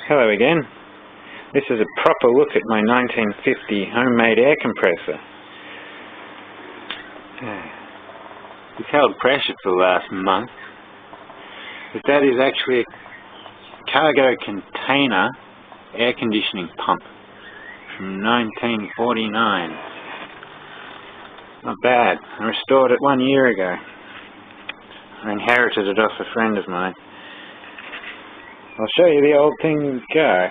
Hello again. This is a proper look at my 1950 homemade air compressor. It's held pressure for the last month, but that is actually a cargo container air conditioning pump from 1949. Not bad. I restored it 1 year ago. I inherited it off a friend of mine. I'll show you the old thing go.